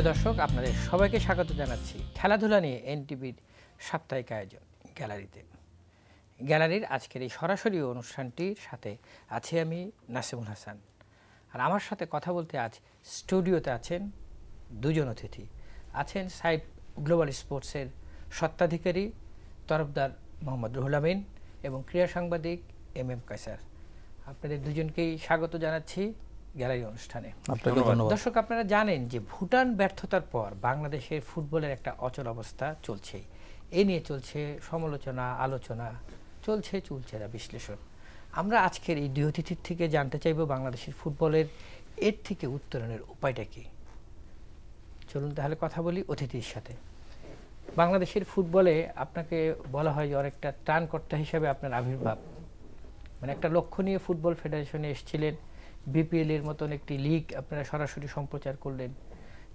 দর্শক, আপনাদের সবাইকে স্বাগত জানাচ্ছি খেলাধুলা নিয়ে এনটিভির সাপ্তাহিক আয়োজন গ্যালারিতে। গ্যালারির আজকের এই সরাসরি অনুষ্ঠানটির সাথে আছি আমি নাসিমুল হাসান। আর আমার সাথে কথা বলতে আজ স্টুডিওতে আছেন দুজন অতিথি। আছেন সাইড গ্লোবাল স্পোর্টসের স্বত্বাধিকারী তরফদার মোহাম্মদ রুহুল আমিন এবং ক্রীড়া সাংবাদিক এম কায়সার। আপনাদের দুজনকেই স্বাগত জানাচ্ছি গ্যালারি অনুষ্ঠানে। দর্শক, আপনারা জানেন যে ভুটান ব্যর্থতার পর বাংলাদেশের ফুটবলের একটা অচল অবস্থা চলছে। এ নিয়ে চলছে সমালোচনা, আলোচনা, চলছে চুলচেরা বিশ্লেষণ। আমরা আজকের এই দুই অতিথির থেকে জানতে চাইব বাংলাদেশের ফুটবলের এর থেকে উত্তরণের উপায়টা কি। চলুন তাহলে কথা বলি অতিথির সাথে। বাংলাদেশের ফুটবলে আপনাকে বলা হয় যে অনেকটা ত্রাণকর্তা হিসাবে আপনার আবির্ভাব, মানে একটা লক্ষ্য নিয়ে ফুটবল ফেডারেশনে এসেছিলেন। বিপিএল এর মতন একটি লিগ আপনারা সরাসরি সম্প্রচার করলেন।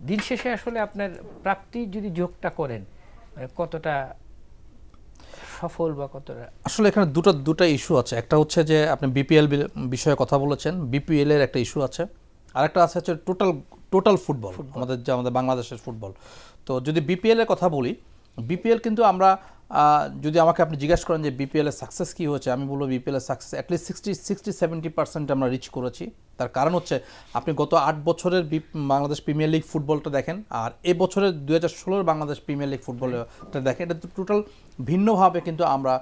দিন শেষে আসলে আপনার প্রাপ্তি যদি যোগটা করেন, কতটা সফল বা কতটা? আসলে এখানে দুটো ইস্যু আছে। একটা হচ্ছে যে আপনি বিপিএল বিষয়ে কথা বলেছেন, বিপিএল এর একটা ইস্যু আছে, আর একটা আছে হচ্ছে টোটাল ফুটবল, আমাদের বাংলাদেশের ফুটবল। তো যদি বিপিএল এর কথা বলি, বিপিএল কিন্তু আমরা যদি আমাকে আপনি জিজ্ঞাসা করেন যে বিপিএল এর সাকসেস কী হয়েছে, আমি বলবো বিপিএল এর সাকসেস অ্যাটলিস্ট 60-70% আমরা রিচ করেছি। তার কারণ হচ্ছে আপনি গত 8 বছরের বাংলাদেশ প্রিমিয়ার লিগ ফুটবলটা দেখেন, আর এ বছরের 2016 বাংলাদেশ প্রিমিয়ার লিগ ফুটবলটা দেখেন, এটা টোটাল ভিন্নভাবে কিন্তু আমরা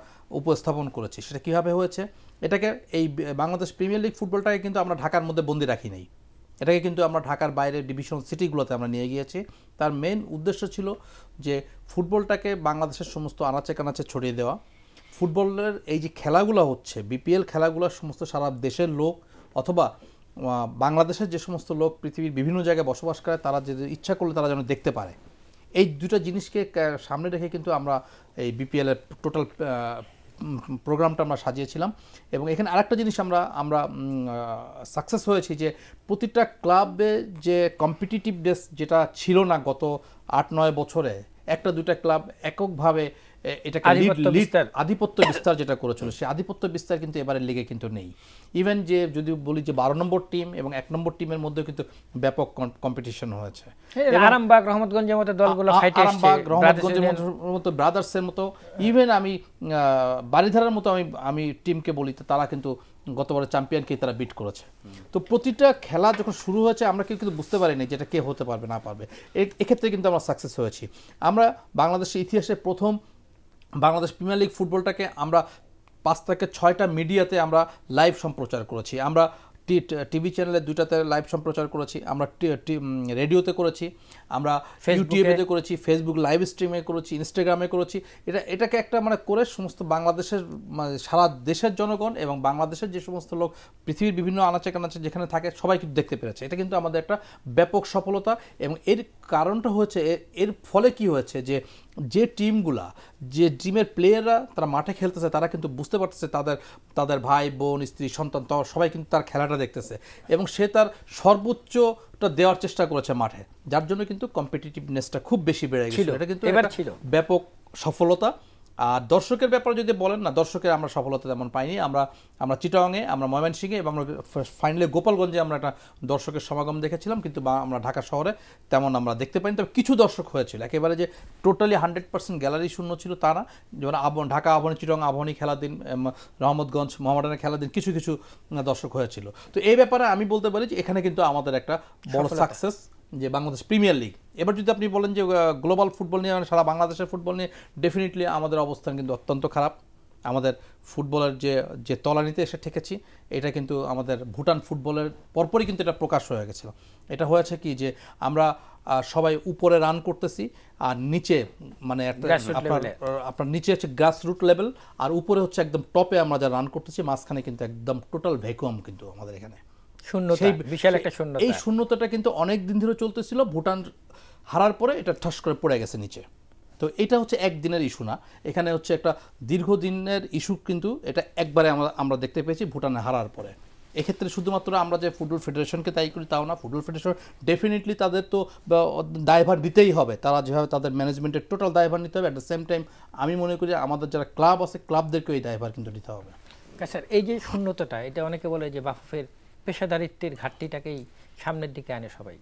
উপস্থাপন করেছি। সেটা কীভাবে হয়েছে? এটাকে এই বাংলাদেশ প্রিমিয়ার লিগ ফুটবলটাকে কিন্তু আমরা ঢাকার মধ্যে বন্দি রাখি নাই, এটাকে কিন্তু আমরা ঢাকার বাইরে ডিভিশন সিটিগুলোতে আমরা নিয়ে গিয়েছি। তার মেন উদ্দেশ্য ছিল যে ফুটবলটাকে বাংলাদেশের সমস্ত আনাচে কানাচে ছড়িয়ে দেওয়া। ফুটবলের এই যে খেলাগুলো হচ্ছে, বিপিএল খেলাগুলো সমস্ত সারা দেশের লোক অথবা বাংলাদেশের যে সমস্ত লোক পৃথিবীর বিভিন্ন জায়গায় বসবাস করে, তারা যে ইচ্ছা করলে তারা যেন দেখতে পারে। এই দুটো জিনিসকে সামনে রেখে কিন্তু আমরা এই বিপিএলের টোটাল প্রোগ্রামটা আমরা সাজিয়েছিলাম। এবং এখানে আরেকটা জিনিস আমরা সাকসেস হয়েছি যে প্রতিটা ক্লাবে যে কম্পিটিটিভনেস যেটা ছিল না গত 8-9 বছরে, একটা দুইটা ক্লাব এককভাবে এটাকে আধিপত্য বিস্তার যেটা করেছিল, সেই আধিপত্য বিস্তার কিন্তু এবারের লিগে কিন্তু নেই। ইভেন যে যদি বলি যে 12 নম্বর টিম এবং 1 নম্বর টিমের মধ্যে কিন্তু ব্যাপক কম্পিটিশন হয়েছে। আরামবাগ, রহমতগঞ্জের মতো দলগুলো ফাইটে আসছে, আরামবাগ, রহমতগঞ্জের মতো, ব্রাদার্সের মতো, ইভেন আমি বারিধারার মতো আমি টিমকে বলি, তারা কিন্তু গতবারের চ্যাম্পিয়নকে তারা বিট করেছে। তো প্রতিটা খেলা যখন শুরু হয়েছে আমরা কিন্তু বুঝতে পারিনি যেটা কে হতে পারবে না পারবে। এক্ষেত্রে কিন্তু আমরা সাকসেস হয়েছি। আমরা বাংলাদেশের ইতিহাসে প্রথম বাংলাদেশ প্রিমিয়ার লিগ ফুটবলটাকে আমরা 5 থেকে 6টা মিডিয়াতে আমরা লাইভ সম্প্রচার করেছি। আমরা টিভি চ্যানেলে 2টাতে লাইভ সম্প্রচার করেছি, আমরা রেডিওতে করেছি, আমরা ইউটিউবে করেছি, ফেসবুক লাইভ স্ট্রিমে করেছি, ইনস্টাগ্রামে করেছি। এটাকে একটা করে সমস্ত বাংলাদেশের সারা দেশের জনগণ এবং বাংলাদেশের যে সমস্ত লোক পৃথিবীর বিভিন্ন আনাচে কানাচে যেখানে থাকে সবাই কিন্তু দেখতে পেরেছে। এটা কিন্তু আমাদের একটা ব্যাপক সফলতা। এবং এর কারণটা হচ্ছে, এর ফলে কি হয়েছে যে টিমগুলা, যে টিমের প্লেয়াররা তারা মাঠে খেলতেছে, তারা কিন্তু বুঝতে পারতেছে তাদের ভাই বোন স্ত্রী সন্তান সবাই কিন্তু তার খেলাটা দেখতেছে এবং সে তার সর্বোচ্চটা দেওয়ার চেষ্টা করেছে মাঠে, যার জন্য কিন্তু কম্পিটিটিভনেসটা খুব বেশি বেড়ে গেছিল। এটা কিন্তু ব্যাপক সফলতা। আর দর্শকের ব্যাপারে যদি বলেন না, দর্শকের আমরা সফলতা তেমন পাইনি। আমরা চিটাগাংয়ে, আমরা ময়মনসিংহে এবং আমরা ফাইনালে গোপালগঞ্জে আমরা একটা দর্শকের সমাগম দেখেছিলাম, কিন্তু আমরা ঢাকা শহরে তেমন আমরা দেখতে পাইনি। তবে কিছু দর্শক হয়েছিল, একেবারে যে টোটালি 100% গ্যালারি শূন্য ছিল তা না। যেমন ঢাকা আবাহনী, চিটাগাং আবাহনী খেলার দিন, রহমতগঞ্জ মোহামেডানের খেলার দিন কিছু দর্শক হয়েছিল। তো এই ব্যাপারে আমি বলতে পারি যে এখানে কিন্তু আমাদের একটা বড় সাকসেস যে বাংলাদেশ প্রিমিয়ার লিগ। এবার যদি আপনি বলেন যে গ্লোবাল ফুটবল নিয়ে, সারা বাংলাদেশের ফুটবল নিয়ে, ডেফিনেটলি আমাদের অবস্থান কিন্তু অত্যন্ত খারাপ। আমাদের ফুটবলের যে তলানিতে এসে ঠেকেছি, এটা কিন্তু আমাদের ভুটান ফুটবলের পরপরই কিন্তু এটা প্রকাশ হয়ে গেছিল। এটা হয়েছে কি যে আমরা সবাই উপরে রান করতেছি আর নিচে মানে আপনার নিচে হচ্ছে গ্রাস রুট লেভেল, আর উপরে হচ্ছে একদম টপে আমরা যা রান করতেছি, মাঝখানে কিন্তু একদম টোটাল ভ্যাকুয়াম কিন্তু আমাদের এখানে। এই শূন্যতাটা কিন্তু অনেক দিন ধরে চলতেছিল। ভুটান হারার পরে এটা ঠাস করে পড়ে গেছে নিচে। তো এটা হচ্ছে একদিনের ইস্যু না, এখানে হচ্ছে একটা দীর্ঘদিনের ইস্যু। কিন্তু এটা একবারে আমরা দেখতে পেয়েছি ভুটানে হারার পরে। এক্ষেত্রে শুধুমাত্র আমরা যে ফুটবল ফেডারেশনকে দায়ী করি তাও না, ফুটবল ফেডারেশন ডেফিনেটলি তাদের তো দায়ভার নিতেই হবে, তারা যেভাবে তাদের ম্যানেজমেন্টের টোটাল দায়ভার নিতে হবে। অ্যাট দ্য সেম টাইম আমি মনে করি আমাদের যারা ক্লাব আছে, ক্লাবদেরকেও এই দায়ভার কিন্তু নিতে হবে। স্যার, এই যে শূন্যতাটা, এটা অনেকে বলে যে বাফুফের পেশাদারিত্বের ঘাটতিটাকেই সামনের দিকে আনে সবাই।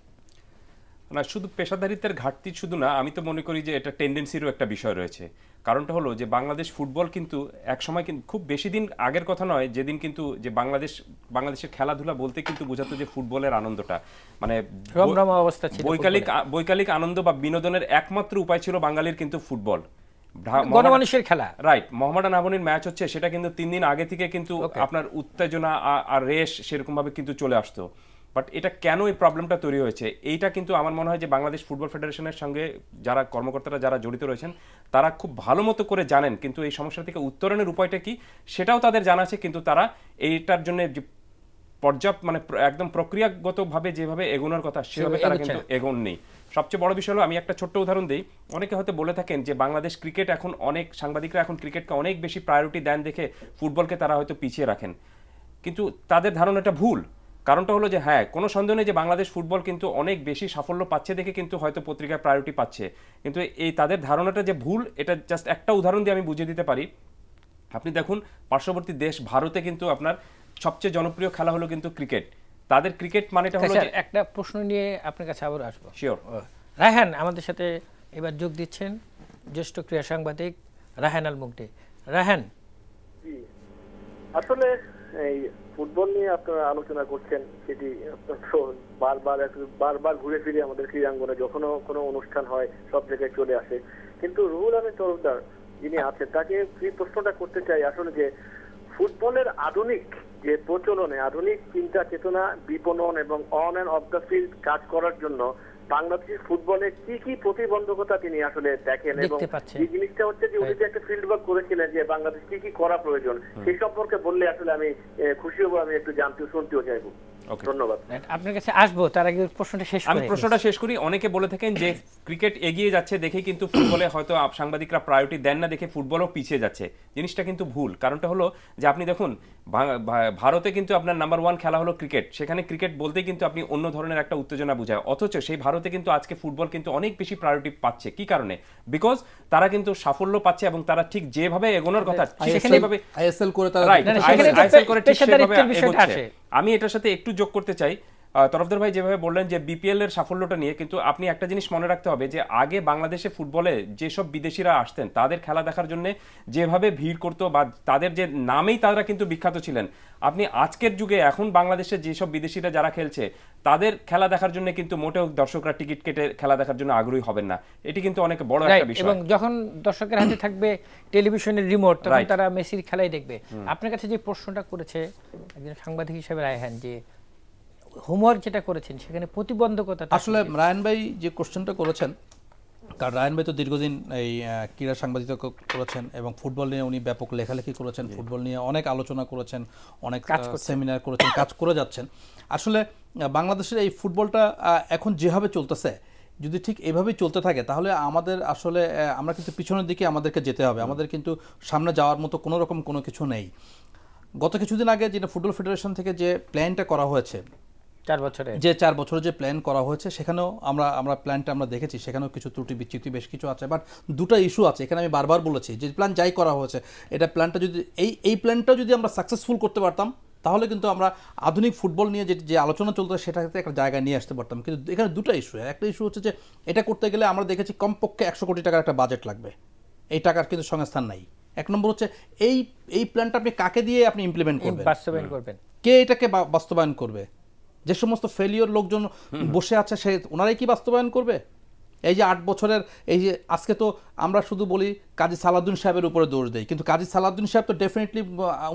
না, শুধু পেশাদারিত্বের ঘাটতি শুধু না, আমি তো মনে করি যে এটা টেন্ডেন্সিরও একটা বিষয় রয়েছে। কারণটা হলো যে বাংলাদেশ ফুটবল কিন্তু একসময় কিন্তু খুব বেশি দিন আগের কথা নয়, যেদিন কিন্তু যে বাংলাদেশের খেলাধুলা বলতে কিন্তু বোঝাতো যে ফুটবলের আনন্দটা, মানে রমরমা অবস্থা ছিল, বৈকালিক আনন্দ বা বিনোদনের একমাত্র উপায় ছিল বাঙালির কিন্তু ফুটবল, গণমানুষের খেলা। রাইট, মোহামেডান আবাহনীর ম্যাচ হচ্ছে, সেটা কিন্তু 3 দিন আগে থেকে কিন্তু আপনার উত্তেজনা আর রেশ সেরকম ভাবে কিন্তু চলে আসতো। বাট এটা কেন এই প্রবলেমটা তৈরি হয়েছে, এইটা কিন্তু আমার মনে হয় যে বাংলাদেশ ফুটবল ফেডারেশনের সঙ্গে যারা কর্মকর্তারা যারা জড়িত রয়েছেন তারা খুব ভালো মতো করে জানেন, কিন্তু এই সমস্যা থেকে উত্তরণের উপায়টা কি সেটাও তাদের জানা আছে, কিন্তু তারা এইটার জন্য পর্যাপ্ত মানে একদম প্রক্রিয়াগতভাবে যেভাবে এগোনোর কথা সেভাবে তারা কিন্তু এগোন নেই। সবচেয়ে বড় বিষয় হলো, আমি একটা ছোট্ট উদাহরণ দিই, অনেকে হয়তো বলে থাকেন যে বাংলাদেশ ক্রিকেট এখন অনেক সাংবাদিকরা এখন ক্রিকেটকে অনেক বেশি প্রায়োরিটি দেন দেখে ফুটবলকে তারা হয়তো পিছিয়ে রাখেন, কিন্তু তাদের ধারণাটা ভুল। কারণটা হলো যে হ্যাঁ, কোনো সন্দেহ নেই যে বাংলাদেশ ফুটবল কিন্তু অনেক বেশি সাফল্য পাচ্ছে দেখে কিন্তু হয়তো পত্রিকায় প্রায়োরিটি পাচ্ছে, কিন্তু এই তাদের ধারণাটা যে ভুল, এটা জাস্ট একটা উদাহরণ দিয়ে আমি বুঝিয়ে দিতে পারি। আপনি দেখুন পার্শ্ববর্তী দেশ ভারতে কিন্তু আপনার সবচেয়ে জনপ্রিয় খেলা হলো কিন্তু ক্রিকেট। তাদের ক্রিকেট মানেটা হলো যে, একটা প্রশ্ন নিয়ে আপনার কাছে আবার আসবো। শিওর। রায়হান আমাদের সাথে এবার যোগ দিচ্ছেন, জ্যেষ্ঠ ক্রীড়া সাংবাদিক রায়হান আল মুগদে। রায়হান, আসলে এই ফুটবল নিয়ে আপনারা আলোচনা করছেন, সেটি বারবার ঘুরে ফিরে আমাদের ক্রীড়াঙ্গনে যখনও কোনো অনুষ্ঠান হয় সব জায়গায় চলে আসে। কিন্তু রুহুল আমিন তরফদার যিনি আছেন তাকে এই প্রশ্নটা করতে চাই, আসলে যে ফুটবলের আধুনিক যে প্রচলনে, আধুনিক চিন্তা চেতনা বিপণন এবং on and of the field কাজ করার জন্য বাংলাদেশের ফুটবলে কি কি প্রতিবন্ধকতা তিনি আসলে দেখেন, এবং এই জিনিসটা হচ্ছে যে উনি যে একটা ফিল্ড ওয়ার্ক করেছিলেন যে বাংলাদেশ কি কি করা প্রয়োজন, সেই সম্পর্কে বললে আসলে আমি খুশি হবো, আমি একটু শুনতেও চাইবো। ধন্যবাদ। আপনার কাছে আসবো, তার আগে প্রশ্নটা শেষ করি। অনেকে বলে থাকেন যে ক্রিকেট এগিয়ে যাচ্ছে দেখে কিন্তু ফুটবলে হয়তো সাংবাদিকরা প্রায়োরিটি দেন না দেখে ফুটবলও পিছিয়ে যাচ্ছে। জিনিসটা কিন্তু ভুল। কারণটা হলো যে আপনি দেখুন ভারতে কিন্তু আপনার নাম্বার 1 খেলা হলো ক্রিকেট, সেখানে ক্রিকেট বলতেই কিন্তু আপনি অন্য ধরনের একটা উত্তেজনা বুঝায়, অথচ সেই ভারতে কিন্তু আজকে ফুটবল কিন্তু অনেক বেশি প্রায়োরিটি পাচ্ছে। কি কারণে? বিকজ তারা কিন্তু সাফল্য পাচ্ছে এবং তারা ঠিক যেভাবে এগোনোর কথা সেভাবে আইএসএল করে তারা ঠিক সেভাবে এগোচ্ছে। আমি এটার সাথে একটু যোগ করতে চাই, তরফদার ভাই যেভাবে বললেন যে বিপিএল এর সাফল্যটা নিয়ে, কিন্তু আপনি একটা জিনিস মনে রাখতে হবে যে আগে বাংলাদেশে ফুটবলে যেসব বিদেশিরা আসতেন তাদের খেলা দেখার জন্য যেভাবে ভিড় করতো বা তাদের যে নামেই তারা কিন্তু বিখ্যাত ছিলেন, আপনি আজকের যুগে এখন বাংলাদেশে যেসব বিদেশিরা যারা খেলছে তাদের খেলা দেখার জন্য কিন্তু মোটেও দর্শকরা টিকিট কেটে খেলা দেখার জন্য আগ্রহী হবেন না। এটি কিন্তু অনেক বড় একটা বিষয়। এবং যখন দর্শকের হাতে থাকবে টেলিভিশনের রিমোট, তখন তারা মেসির খেলাই দেখবে। আপনার কাছে যে প্রশ্নটা করেছে একজন সাংবাদিক হিসেবে রায়হান, যে হোমওয়ার্ক যেটা করেছেন সেখানে প্রতিবন্ধকতা, আসলে রায়হান ভাই যে কোশ্চেনটা করেছেন, কারণ রায়হান ভাই তো দীর্ঘদিন এই ক্রীড়া সাংবাদিকতা করেছেন এবং ফুটবল নিয়ে উনি ব্যাপক লেখালেখি করেছেন, ফুটবল নিয়ে অনেক আলোচনা করেছেন, অনেক সেমিনার করেছেন, কাজ করে যাচ্ছেন। আসলে বাংলাদেশের এই ফুটবলটা এখন যেভাবে চলতেছে, যদি ঠিক এভাবেই চলতে থাকে তাহলে আমাদের আসলে আমরা কিন্তু পিছনের দিকে আমাদেরকে যেতে হবে, আমাদের কিন্তু সামনে যাওয়ার মতো কোনো রকম কোনো কিছু নেই। গত কিছুদিন আগে যেটা ফুটবল ফেডারেশন থেকে যে প্ল্যানটা করা হয়েছে, 4 বছরে যে প্ল্যান করা হয়েছে, সেখানেও আমরা প্ল্যানটা আমরা দেখেছি, সেখানেও কিছু ত্রুটি বিচ্যুতি বেশ কিছু আছে। বাট দুটো ইস্যু আছে এখানে, আমি বারবার বলেছি যে প্ল্যান যাই করা হয়েছে, এটা প্ল্যানটা যদি এই প্ল্যানটা যদি আমরা সাকসেসফুল করতে পারতাম তাহলে কিন্তু আমরা আধুনিক ফুটবল নিয়ে যে আলোচনা চলতো সেটাতে একটা জায়গায় নিয়ে আসতে পারতাম। কিন্তু এখানে দুটো ইস্যু, একটা ইস্যু হচ্ছে যে এটা করতে গেলে আমরা দেখেছি কমপক্ষে 100 কোটি টাকার একটা বাজেট লাগবে, এই টাকার কিন্তু সংস্থান নাই। এক নম্বর হচ্ছে এই প্ল্যানটা আপনি কাকে দিয়ে আপনি ইমপ্লিমেন্ট করবেন, বাস্তবায়ন করবেন, কে এটাকে বাস্তবায়ন করবে? যে সমস্ত ফেলিওর লোকজন বসে আছে সে ওনারাই কি বাস্তবায়ন করবে? এই যে 8 বছরের এই যে আজকে তো আমরা শুধু বলি কাজী সালাউদ্দিন সাহেবের উপরে দোষ দেই, কিন্তু কাজী সালাউদ্দিন সাহেব তো ডেফিনেটলি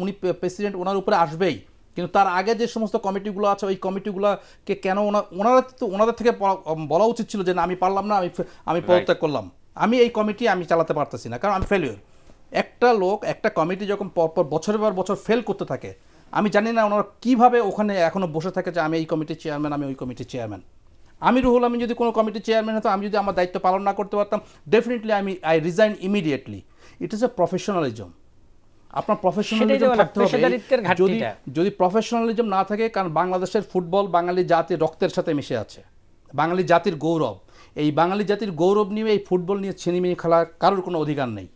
উনি প্রেসিডেন্ট, ওনার উপরে আসবেই, কিন্তু তার আগে যে সমস্ত কমিটিগুলো আছে ওই কমিটিগুলোকে কেন ওনাদের থেকে বলা উচিত ছিল যে না আমি পারলাম না, আমি পদত্যাগ করলাম, আমি এই কমিটি আমি চালাতে পারতেছি না, কারণ আমি ফেলিওর। একটা কমিটি যখন পরপর বছরের পর বছর ফেল করতে থাকে, আমি জানি না ওনারা কীভাবে ওখানে এখনও বসে থাকে যে আমি এই কমিটির চেয়ারম্যান, আমি ওই কমিটির চেয়ারম্যান। আমি রুহুল, আমি যদি কোনো কমিটির চেয়ারম্যান হতো, আমি যদি আমার দায়িত্ব পালন না করতে পারতাম, definitely I resign immediately. It is a professionalism. আপনার প্রফেশনালিজম থাকতে হবে। যদি প্রফেশনালিজম না থাকে, কারণ বাংলাদেশের ফুটবল বাঙালি জাতির রক্তের সাথে মিশে আছে, বাঙালি জাতির গৌরব। এই বাঙালি জাতির গৌরব নিয়ে এই ফুটবল নিয়ে ছিনিমিনি খেলার কারোর কোনো অধিকার নেই।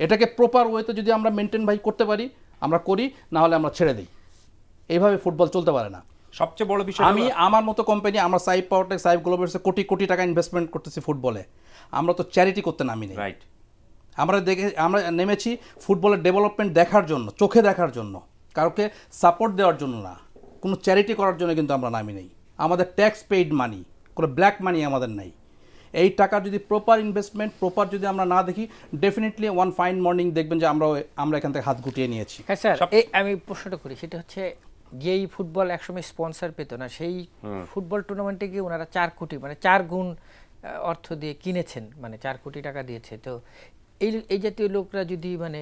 এটাকে প্রপার ওয়েতে যদি আমরা মেনটেন করতে পারি আমরা করি, না হলে আমরা ছেড়ে দিই। এইভাবে ফুটবল চলতে পারে না। সবচেয়ে বড় বিষয় আমি আমার মতো কোম্পানি, আমরা সাইফ পাওয়ারটেক, সাইফ গ্লোবালসে কোটি কোটি টাকা ইনভেস্টমেন্ট করতেছি ফুটবলে। আমরা তো চ্যারিটি করতে নামি নেই। রাইট, আমরা নেমেছি ফুটবলের ডেভেলপমেন্ট দেখার জন্য, চোখে দেখার জন্য, কাউকে সাপোর্ট দেওয়ার জন্য না, কোনো চ্যারিটি করার জন্য কিন্তু আমরা নামি নেই। আমাদের ট্যাক্স পেইড মানি, কোনো ব্ল্যাক মানি আমাদের নাই। এই টাকা যদি প্রপার ইনভেস্টমেন্ট, প্রপার যদি আমরা না দেখি, ডেফিনেটলি ওয়ান ফাইন মর্নিং দেখবেন যে আমরা এখান থেকে হাত গুটিয়ে নিয়েছি। হ্যাঁ স্যার, আমি প্রশ্নটা করি, সেটা হচ্ছে যেই ফুটবল একসময় স্পন্সর পেত না, সেই ফুটবল টুর্নামেন্টে গিয়ে ওনারা 4 কোটি মানে 4 গুণ অর্থ দিয়ে কিনেছেন, মানে 4 কোটি টাকা দিয়েছে। তো এই জাতীয় লোকরা যদি মানে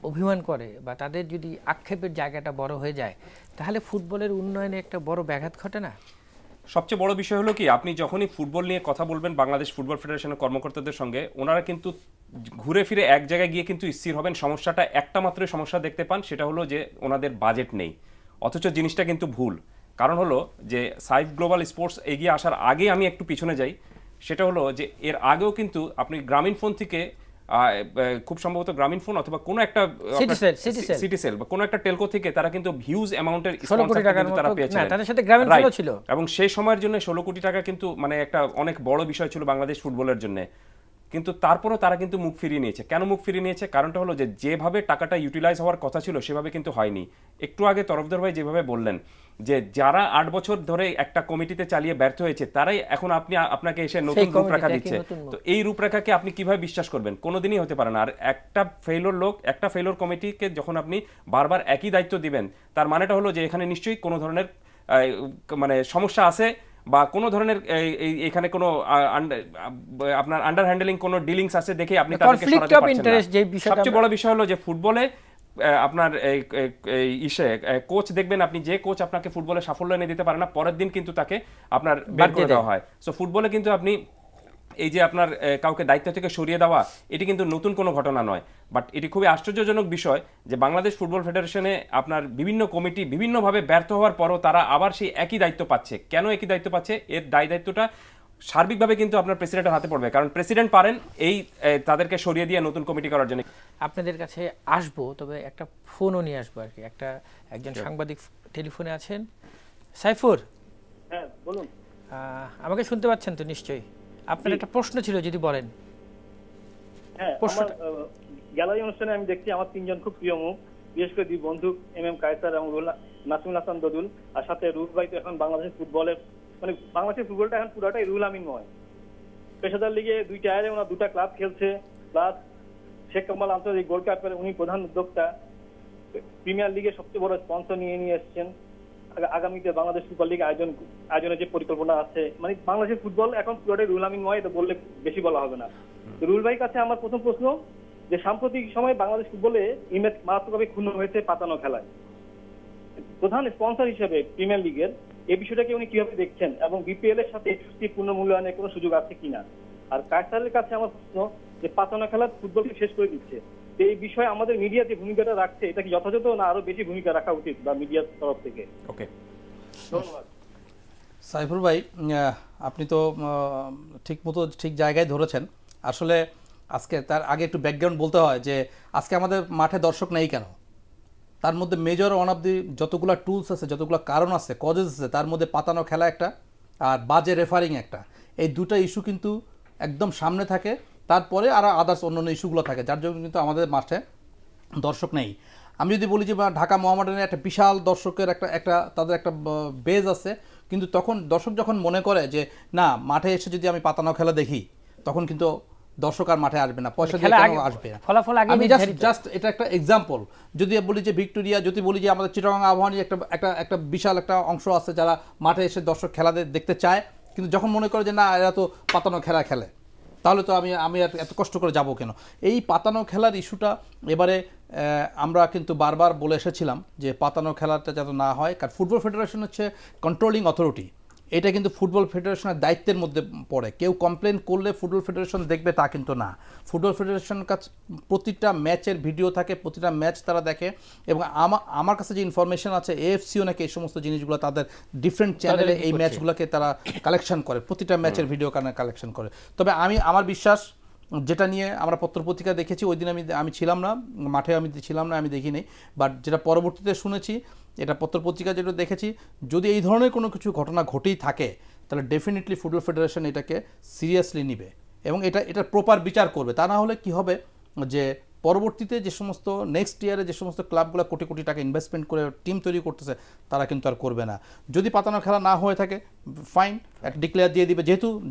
অভিমান করে বা তাদের যদি আক্ষেপের জায়গাটা বড় হয়ে যায়, তাহলে ফুটবলের উন্নয়নে একটা বড় ব্যাঘাত ঘটে না? সবচেয়ে বড় বিষয় হলো কি, আপনি যখনই ফুটবল নিয়ে কথা বলবেন বাংলাদেশ ফুটবল ফেডারেশনের কর্মকর্তাদের সঙ্গে, ওনারা কিন্তু ঘুরে ফিরে এক জায়গায় গিয়ে কিন্তু স্থির হবেন। সমস্যাটা একটা মাত্রই সমস্যা দেখতে পান, সেটা হলো যে ওনাদের বাজেট নেই। অথচ জিনিসটা কিন্তু ভুল। কারণ হলো যে সাইফ গ্লোবাল স্পোর্টস এগিয়ে আসার আগে আমি একটু পিছনে যাই, সেটা হলো যে এর আগেও কিন্তু আপনি গ্রামীণ ফোন থেকে খুব সম্ভবত গ্রামীণ ফোন অথবা কোনো একটা সিটিসেল বা কোনো একটা টেলকো থেকে তারা কিন্তু হিউজ অ্যামাউন্টের স্পন্সর তারা পেয়েছিলেন, তাদের সাথে গ্রামীণ ফোনও ছিল, এবং সেই সময়ের জন্য 16 কোটি টাকা কিন্তু মানে একটা অনেক বড় বিষয় ছিল বাংলাদেশ ফুটবলের জন্য। কিন্তু তারপরেও তারা কিন্তু মুখ ফিরিয়ে নিয়েছে। কেন মুখ ফিরিয়ে নিয়েছে? কারণটা হলো যে যেভাবে টাকাটা ইউটিলাইজ হওয়ার কথা ছিল সেভাবে কিন্তু হয়নি। একটু আগে তরফদার ভাই যেভাবে বললেন যে যারা 8 বছর ধরে একটা কমিটিতে চালিয়ে ব্যর্থ হয়েছে, তারাই এখন আপনাকে এসে নতুন রূপরেখা দিচ্ছে। তো এই রূপরেখাকে আপনি কিভাবে বিশ্বাস করবেন? কোনোদিনই হতে পারে না। আর একটা ফেলোর কমিটিকে যখন আপনি বারবার একই দায়িত্ব দিবেন, তার মানেটা হলো যে এখানে নিশ্চয়ই কোনো ধরনের মানে সমস্যা আছে বা কোনো ধরনের এখানে কোনো আপনার আন্ডার হ্যান্ডলিং কোনো ডিলিংস আছে দেখে আপনি তাদেরকে সরাতে পারছেন না। সবচেয়ে বড় বিষয় হলো যে ফুটবলে আপনার কোচ দেখবেন, আপনি যে কোচ আপনাকে ফুটবলে সাফল্য এনে দিতে পারে না, পরের দিন কিন্তু তাকে আপনার বের করে দেওয়া হয়। সো ফুটবলে কিন্তু আপনি এই যে আপনার কাউকে দায়িত্ব থেকে সরিয়ে দেওয়া, এটি কিন্তু নতুন কোনো ঘটনা নয়। বাট এটি খুবই আশ্চর্যজনক বিষয় যে বাংলাদেশ ফুটবল ফেডারেশনে আপনার বিভিন্ন কমিটি বিভিন্নভাবে ব্যর্থ হওয়ার পরও তারা আবার সেই একই দায়িত্ব পাচ্ছে। কেন একই দায়িত্ব পাচ্ছে? এর দায়িত্বটা সার্বিকভাবে কিন্তু আপনার প্রেসিডেন্টের হাতে পড়বে, কারণ প্রেসিডেন্ট পারেন এই তাদেরকে সরিয়ে দিয়ে নতুন কমিটি করার জন্য। আপনাদের কাছে আসবো, তবে একটা ফোনও নিয়ে আসবো আর কি। একজন সাংবাদিক টেলিফোনে আছেন। সাইফুর, হ্যাঁ বলুন। আমাকে শুনতে পাচ্ছেন তো নিশ্চয়ই? আপনার একটা প্রশ্ন ছিল, যদি বলেন। হ্যাঁ, গ্যালারি অনুষ্ঠানে আমি দেখছি আমার 3 জন খুব প্রিয় মুখ, বিশেষ করে 2 বন্ধু MM কায়সার এবং নাসিমুল হাসান দদুল, আর সাথে রুল ভাই। তো এখন বাংলাদেশের ফুটবলের মানে বাংলাদেশের ফুটবলটা এখন পুরোটাই রুল আমিনময়। পেশাদার লিগে 2 টায়ারে ওনার 2টা ক্লাব খেলছে, প্লাস শেখ কামাল আন্তর্জাতিক গোল্ড কাপের উনি প্রধান উদ্যোক্তা, প্রিমিয়ার লিগে সবচেয়ে বড় স্পন্সর নিয়ে এসেছেন। আগামীতে বাংলাদেশ সুপার লিগ আয়োজনের যে পরিকল্পনা আছে, মানে বাংলাদেশের ফুটবল এখন পুরোটাই রুল আমিনময়, এটা বললে বেশি বলা হবে না। রুল ভাইয়ের কাছে আমার প্রথম প্রশ্ন যে সাম্প্রতিক সময়ে বাংলাদেশ ফুটবলে ইমেজ মারাত্মকভাবে ক্ষুণ্ণ হয়েছে পাতানো খেলায়। প্রধান স্পন্সর হিসেবে প্রিমিয়ার লিগের এই বিষয়টাকে উনি কিভাবে দেখছেন এবং বিপিএল এর সাথে চুক্তি পুনর্মূল্যায়নের কোনো সুযোগ আছে কিনা? আর কায়সারের কাছে আমার প্রশ্ন যে পাতানো খেলা ফুটবলকে শেষ করে দিচ্ছে, এই বিষয়ে আমাদের মিডিয়া যে ভূমিকাটা রাখছে এটা কি যথাযথ, না আরো বেশি ভূমিকা রাখা উচিত বা মিডিয়ার তরফ থেকে? ওকে, ধন্যবাদ। সাইফুর ভাই, আপনি তো ঠিক জায়গায় ধরেছেন। আসলে আজকে তার আগে একটু ব্যাকগ্রাউন্ড বলতে হয় যে আজকে আমাদের মাঠে দর্শক নেই কেন। তার মধ্যে মেজর ওয়ান অফ দি যতগুলো টুলস আছে, যতগুলো কারণ আছে, কজেস আছে, তার মধ্যে পাতানো খেলা একটা আর বাজে রেফারিং একটা। এই দুটো ইস্যু কিন্তু একদম সামনে থাকে, তারপরে আর আদার্স অন্যান্য ইস্যুগুলো থাকে, যার জন্য কিন্তু আমাদের মাঠে দর্শক নেই। আমি যদি বলি যে ঢাকা মোহামেডানের একটা বিশাল দর্শকের একটা তাদের একটা বেজ আছে, কিন্তু তখন দর্শক যখন মনে করে যে না, মাঠে এসে যদি আমি পাতানো খেলা দেখি, তখন কিন্তু দর্শক আর মাঠে আসবে না, পয়সা দিয়ে কেন আসবে না। আমি জাস্ট এটা একটা এক্সাম্পল। যদি বলি যে ভিক্টোরিয়া, যদি বলি যে আমাদের চিটাগং আবাহনী একটা বিশাল একটা অংশ আছে যারা মাঠে এসে দর্শক খেলা দেখতে চায়, কিন্তু যখন মনে করে যে না, এরা তো পাতানো খেলা খেলে, তাহলে তো আমি এত কষ্ট করে যাব কেন। এই পাতানো খেলার ইস্যুটা এবারে আমরা কিন্তু বারবার বলে এসেছিলাম যে পাতানো খেলাটা যাতে না হয়, কারণ ফুটবল ফেডারেশন হচ্ছে কন্ট্রোলিং অথরিটি, এটা কিন্তু ফুটবল ফেডারেশনের দায়িত্বের মধ্যে পড়ে। কেউ কমপ্লেন করলে ফুটবল ফেডারেশন দেখবে তা কিন্তু না। ফুটবল ফেডারেশনের কাছে প্রতিটা ম্যাচের ভিডিও থাকে, প্রতিটা ম্যাচ তারা দেখে, এবং আমার কাছে যে ইনফরমেশন আছে, এএফসিও নাকি এই সমস্ত জিনিসগুলো তাদের ডিফারেন্ট চ্যানেলে এই ম্যাচগুলোকে তারা কালেকশন করে, প্রতিটা ম্যাচের ভিডিও কালেকশন করে। তবে আমার বিশ্বাস যেটা নিয়ে আমরা পত্রপত্রিকা দেখেছি, ওই দিন আমি ছিলাম না মাঠে, আমি ছিলাম না, আমি দেখিনি, বাট যেটা পরবর্তীতে শুনেছি, এটা পত্রপত্রিকা যেটা দেখেছি, যদি এই ধরনের কোনো কিছু ঘটনা ঘটেই থাকে তাহলে ডেফিনেটলি ফুটবল ফেডারেশন এটাকে সিরিয়াসলি নিবে এবং এটা প্রপার বিচার করবে। তা না হলে কি হবে যে পরবর্তীতে যে সমস্ত নেক্সট ইয়ারে যে সমস্ত ক্লাবগুলো কোটি কোটি টাকা ইনভেস্টমেন্ট করে টিম তৈরি করতেছে তারা কিন্তু আর করবে না। যদি পাতানো খেলা না হয়ে থাকে ফাইন, একটা ডিক্লেয়ার দিয়ে দিবে।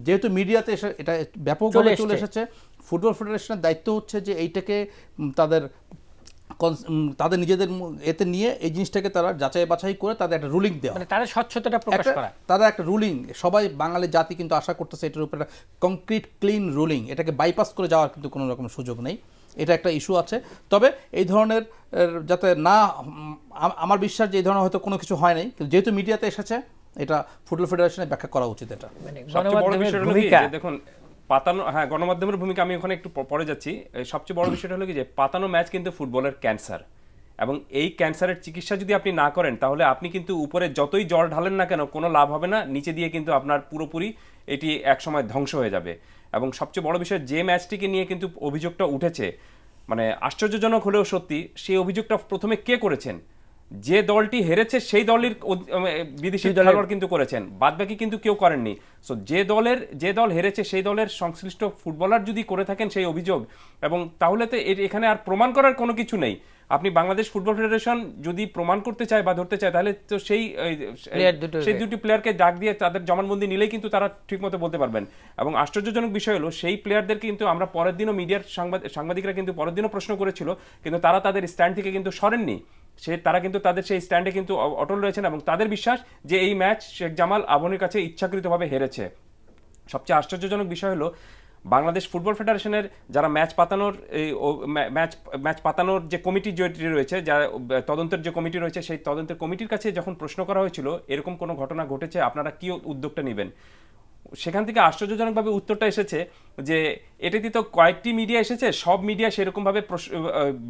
যেহেতু মিডিয়াতে এসে এটা ব্যাপকভাবে চলে এসেছে, ফুটবল ফেডারেশনের দায়িত্ব হচ্ছে যে এইটাকে তাদের নিজেদের এতে নিয়ে এই জিনিসটাকে তারা যাচাই বাছাই করে তাদের একটা রুলিং দেওয়া, মানে তাদের স্বচ্ছতাটা প্রকাশ করা, তাদের একটা রুলিং। সবাই বাঙালি জাতি কিন্তু আশা করতেছে এটার উপরে একটা কংক্রিট ক্লিন রুলিং, এটাকে বাইপাস করে যাওয়ার কিন্তু কোনো রকম সুযোগ নেই। এটা একটা ইস্যু আছে। তবে এই ধরনের যাতে না, আমার বিশ্বাস যে এই ধরনের হয়তো কোনো কিছু হয় নাই, কিন্তু যেহেতু মিডিয়াতে এসেছে এটা ফুটবল ফেডারেশনের ব্যাখ্যা করা উচিত। এটা দেখুন পাতানো, হ্যাঁ গণমাধ্যমের ভূমিকা, আমি ওখানে একটু পরে যাচ্ছি। সবচেয়ে বড় বিষয়টা হলো কি যে পাতানো ম্যাচ কিন্তু ফুটবলের ক্যান্সার, এবং এই ক্যান্সারের চিকিৎসা যদি আপনি না করেন তাহলে আপনি কিন্তু উপরে যতই জল ঢালেন না কেন কোনো লাভ হবে না, নিচে দিয়ে কিন্তু আপনার পুরোপুরি এটি একসময় ধ্বংস হয়ে যাবে। এবং সবচেয়ে বড় বিষয়, যে ম্যাচটিকে নিয়ে কিন্তু অভিযোগটা উঠেছে, মানে আশ্চর্যজনক হলেও সত্যি, সেই অভিযোগটা প্রথমে কে করেছেন? যে দলটি হেরেছে সেই দলের বিদেশি খেলোয়াড় কিন্তু করেছেন, বাদবাকি কিন্তু কেউ করেননি। সো যে দল হেরেছে সেই দলের সংশ্লিষ্ট ফুটবলার যদি করে থাকেন সেই অভিযোগ, এবং তাহলে তো এখানে আর প্রমাণ করার কোনো কিছু নেই। আপনি বাংলাদেশ ফুটবল ফেডারেশন যদি প্রমাণ করতে চায় বা ধরতে চায়, তাহলে তো সেই দুটি প্লেয়ারকে ডাক দিয়ে তাদের জবানবন্দি নিলেই কিন্তু তারা ঠিকমতো বলতে পারবেন। এবং আশ্চর্যজনক বিষয় হলো, সেই প্লেয়ারদের কিন্তু আমরা পরের দিনও মিডিয়ার সাংবাদিকরা কিন্তু পরের দিনও প্রশ্ন করেছিল, কিন্তু তারা তাদের স্ট্যান্ড থেকে কিন্তু সরেননি। তারা কিন্তু তাদের সেই স্ট্যান্ডে কিন্তু অটল রয়েছেন, এবং তাদের বিশ্বাস যে এই ম্যাচ শেখ জামাল আবনের কাছে ইচ্ছাকৃতভাবে হেরেছে। সবচেয়ে আশ্চর্যজনক বিষয় হলো, বাংলাদেশ ফুটবল ফেডারেশনের যারা ম্যাচ পাতানোর যে কমিটি রয়েছে, যারা তদন্তের যে কমিটি রয়েছে, সেই তদন্তের কমিটির কাছে যখন প্রশ্ন করা হয়েছিল এরকম কোনো ঘটনা ঘটেছে, আপনারা কি উদ্যোগটা নেবেন, সেখান থেকে আশ্চর্যজনকভাবে উত্তরটা এসেছে যে এটাতে তো কয়েকটি মিডিয়া এসেছে, সব মিডিয়া সেরকমভাবে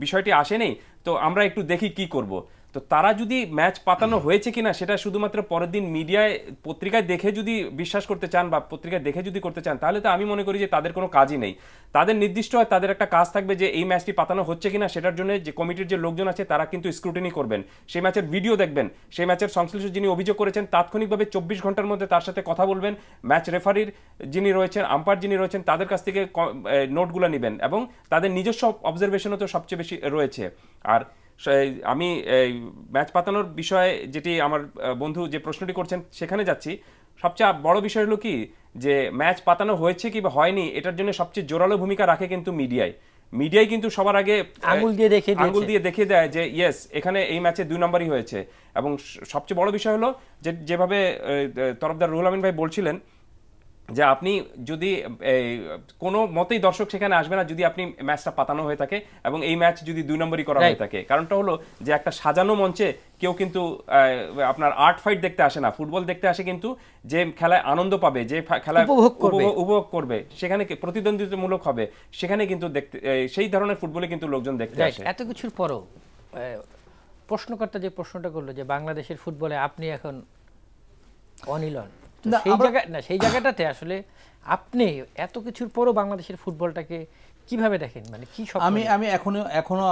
বিষয়টি আসেনি, তো আমরা একটু দেখি কি করব। তো তারা যদি ম্যাচ পাতানো হয়েছে কিনা সেটা শুধুমাত্র পরের দিন মিডিয়ায় পত্রিকায় দেখে যদি বিশ্বাস করতে চান বা পত্রিকায় দেখে যদি করতে চান, তাহলে তো আমি মনে করি যে তাদের কোনো কাজই নেই। তাদের নির্দিষ্ট হয়, তাদের একটা কাজ থাকবে যে এই ম্যাচটি পাতানো হচ্ছে কিনা সেটার জন্য যে কমিটির যে লোকজন আছে তারা কিন্তু স্ক্রুটিনি করবেন, সেই ম্যাচের ভিডিও দেখবেন, সেই ম্যাচের সংশ্লিষ্ট যিনি অভিযোগ করেছেন তাৎক্ষণিকভাবে 24 ঘন্টার মধ্যে তার সাথে কথা বলবেন, ম্যাচ রেফারির যিনি রয়েছেন, আম্পায়ার যিনি রয়েছেন তাদের কাছ থেকে নোটগুলো নেবেন, এবং তাদের নিজস্ব অবজারভেশনও তো সবচেয়ে বেশি রয়েছে। আর আমি ম্যাচ পাতানোর বিষয়ে যেটি আমার বন্ধু যে প্রশ্নটি করছেন সেখানে যাচ্ছি। সবচেয়ে বড় বিষয় হলো কি যে ম্যাচ পাতানো হয়েছে কি বা হয়নি, এটার জন্য সবচেয়ে জোরালো ভূমিকা রাখে কিন্তু মিডিয়ায় কিন্তু সবার আগে আঙুল দিয়ে দেখিয়ে দেয় যে ইয়েস এখানে এই ম্যাচে 2 নম্বরই হয়েছে। এবং সবচেয়ে বড় বিষয় হলো যেভাবে তরফদার রুহুল আমিন ভাই বলছিলেন যে আপনি যদি কোনো মতেই দর্শক সেখানে আসবে না যদি আপনি ম্যাচটা পাতানো হয়ে থাকে এবং এই ম্যাচ যদি 2 নম্বরই করা হয়ে থাকে। কারণটা হলো যে একটা সাজানো মঞ্চে কেউ কিন্তু আপনার আর্ট ফাইট দেখতে আসে না, ফুটবল দেখতে আসে কিন্তু যে খেলায় আনন্দ পাবে, যে খেলায় উপভোগ করবে, সেখানে প্রতিদ্বন্দ্বিতামূলক হবে, সেখানে কিন্তু দেখতে সেই ধরনের ফুটবলে কিন্তু লোকজন দেখতে আসে। এত কিছুর পরও প্রশ্নকর্তা যে প্রশ্নটা করলো যে বাংলাদেশের ফুটবলে আপনি এখন অনিলন, সেই জায়গাটাতে আসলে আপনি এত কিছুর পরও বাংলাদেশের ফুটবলটাকে কিভাবে দেখেন, মানে কি আমি এখনো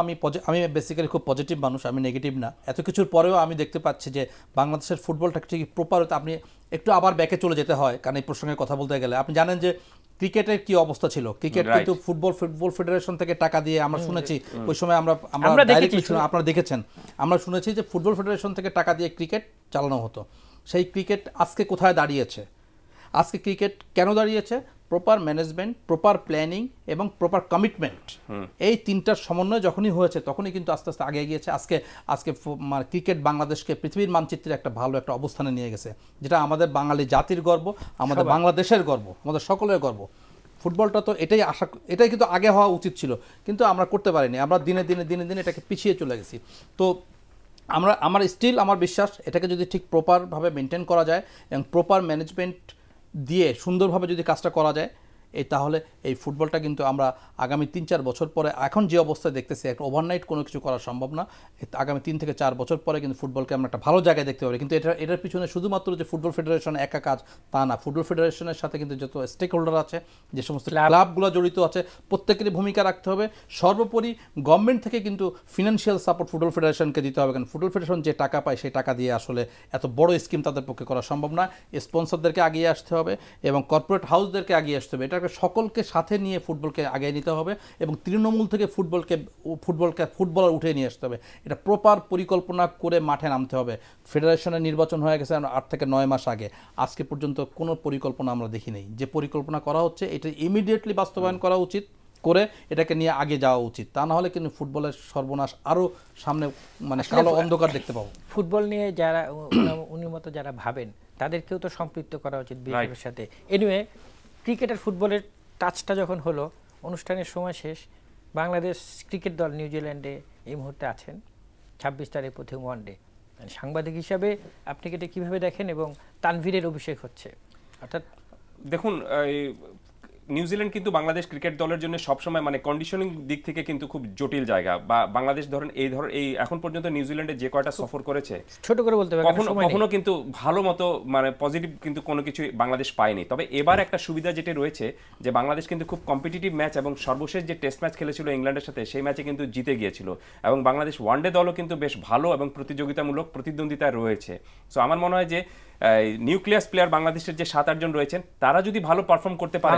আমি বেসিক্যালি খুব পজিটিভ মানুষ, আমি নেগেটিভ না। এত কিছুর পরেও আমি দেখতে পাচ্ছি যে বাংলাদেশের ফুটবলটা ঠিক প্রপার, আপনি একটু আবার ব্যাকে চলে যেতে হয়, কারণ এই প্রসঙ্গে কথা বলতে গেলে আপনি জানেন যে ক্রিকেটের কি অবস্থা ছিল। ক্রিকেট কিন্তু ফুটবল ফেডারেশন থেকে টাকা দিয়ে আমরা শুনেছি, ওই সময় আমরা আপনারা দেখেছেন, আমরা শুনেছি যে ফুটবল ফেডারেশন থেকে টাকা দিয়ে ক্রিকেট চালানো হতো। সেই ক্রিকেট আজকে কোথায় দাঁড়িয়েছে? আজকে ক্রিকেট কেন দাঁড়িয়েছে? প্রপার ম্যানেজমেন্ট, প্রপার প্ল্যানিং এবং প্রপার কমিটমেন্ট, এই তিনটার সমন্বয় যখনই হয়েছে তখনই কিন্তু আস্তে আস্তে আগে গিয়েছে। আজকে ক্রিকেট বাংলাদেশকে পৃথিবীর মানচিত্রে একটা ভালো একটা অবস্থানে নিয়ে গেছে, যেটা আমাদের বাঙালি জাতির গর্ব, আমাদের বাংলাদেশের গর্ব, আমাদের সকলের গর্ব। ফুটবলটা তো এটাই কিন্তু আগে হওয়া উচিত ছিল, কিন্তু আমরা করতে পারিনি। আমরা দিনে দিনে এটাকে পিছিয়ে চলে গেছি। তো আমার বিশ্বাস এটাকে যদি ঠিক প্রপারভাবে মেনটেন করা যায় এবং প্রপার ম্যানেজমেন্ট দিয়ে সুন্দরভাবে যদি কাজটা করা যায়, তাহলে এই ফুটবলটা কিন্তু আমরা আগামী 3-4 বছর পরে এখন যে অবস্থায় দেখতেছি একটা ওভারনাইট কোনো কিছু করা সম্ভব না। আগামী 3 থেকে 4 বছর পরে কিন্তু ফুটবলকে আমরা একটা ভালো জায়গায় দেখতে পারি। কিন্তু এটার পিছনে শুধুমাত্র যে ফুটবল ফেডারেশন একা কাজ তা না, ফুটবল ফেডারেশনের সাথে কিন্তু যত স্টেক হোল্ডার আছে, যে সমস্ত ক্লাবগুলো জড়িত আছে, প্রত্যেকেরই ভূমিকা রাখতে হবে। সর্বোপরি গভর্নমেন্ট থেকে কিন্তু ফিনান্সিয়াল সাপোর্ট ফুটবল ফেডারেশনকে দিতে হবে, কারণ ফুটবল ফেডারেশন যে টাকা পায় সেই টাকা দিয়ে আসলে এত বড় স্কিম তাদের পক্ষে করা সম্ভব না। স্পন্সরদেরকে আগিয়ে আসতে হবে এবং কর্পোরেট হাউসদেরকে আগিয়ে আসতে হবে। এটাকে সকলকে সাথে নিয়ে ফুটবলকে আগিয়ে নিতে হবে এবং তৃণমূল থেকে ফুটবলার উঠে নিয়ে আসতে হবে। এটা প্রপার পরিকল্পনা করে মাঠে নামতে হবে। ফেডারেশনের নির্বাচন হয়ে গেছে 8 থেকে 9 মাস আগে, আজকে পর্যন্ত কোনো পরিকল্পনা আমরা দেখি নেই। যে পরিকল্পনা করা হচ্ছে এটা ইমিডিয়েটলি বাস্তবায়ন করা উচিত, করে এটাকে নিয়ে আগে যাওয়া উচিত। তা না হলে কিন্তু ফুটবলের সর্বনাশ আরও সামনে মানে কালো অন্ধকার দেখতে পাবো। ফুটবল নিয়ে যারা উনির মতো যারা ভাবেন তাদেরকেও তো সম্পৃক্ত করা উচিত বিএফএফের সাথে। এনিওয়ে, ক্রিকেট আর ফুটবলের টাচটা যখন হলো, অনুষ্ঠানের সময় শেষ। বাংলাদেশ ক্রিকেট দল নিউজিল্যান্ডে এই মুহূর্তে আছেন, 26 তারিখ প্রথম ওয়ানডে। সাংবাদিক হিসাবে আপনি এটা কীভাবে দেখেন এবং তানভীরের অভিষেক হচ্ছে? অর্থাৎ দেখুন, নিউজিল্যান্ড কিন্তু বাংলাদেশ ক্রিকেট দলের জন্য সবসময় মানে কন্ডিশনিং দিক থেকে কিন্তু খুব জটিল জায়গা। বা বাংলাদেশ ধরেন এই এখন পর্যন্ত নিউজিল্যান্ডে যে কয়টা সফর করেছে, ছোট করে বলতে হবে, কখনো কিন্তু ভালো মতো মানে পজিটিভ কিন্তু কোনো কিছু বাংলাদেশ পায়নি। তবে এবার একটা সুবিধা যেটা রয়েছে যে বাংলাদেশ কিন্তু খুব কম্পিটিটিভ ম্যাচ এবং সর্বশেষ যে টেস্ট ম্যাচ খেলেছিল ইংল্যান্ডের সাথে, সেই ম্যাচে কিন্তু জিতে গিয়েছিল এবং বাংলাদেশ ওয়ানডে দলও কিন্তু বেশ ভালো এবং প্রতিযোগিতামূলক প্রতিদ্বন্দ্বিতায় রয়েছে। সো আমার মনে হয় যে নিউক্লিয়াস প্লেয়ার বাংলাদেশের যে 7-8 জন রয়েছেন তারা যদি ভালো পারফর্ম করতে পারে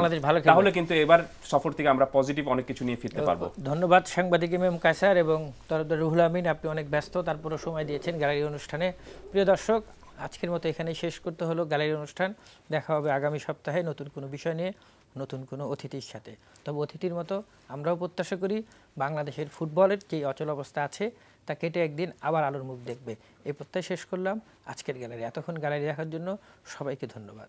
তাহলে কিন্তু এবার সফর থেকে আমরা পজিটিভ অনেক কিছু নিয়ে ফিরতে পারবো। ধন্যবাদ সাংবাদিক এম কায়সার এবং তরফদার রুহুল আমিন, আপনি অনেক ব্যস্ত, তারপরও সময় দিয়েছেন গ্যালারি অনুষ্ঠানে। প্রিয় দর্শক, আজকের মতো এখানেই শেষ করতে হলো গ্যালারি অনুষ্ঠান। দেখা হবে আগামী সপ্তাহে নতুন কোনো বিষয় নিয়ে, নতুন কোনো অতিথির সাথে। তবে অতিথির মতো আমরাও প্রত্যাশা করি বাংলাদেশের ফুটবলের যে অচল অবস্থা আছে তা কেটে একদিন আবার আলোর মুখ দেখবে। এই প্রত্যাশা শেষ করলাম আজকের গ্যালারি। এতক্ষণ গ্যালারি দেখার জন্য সবাইকে ধন্যবাদ।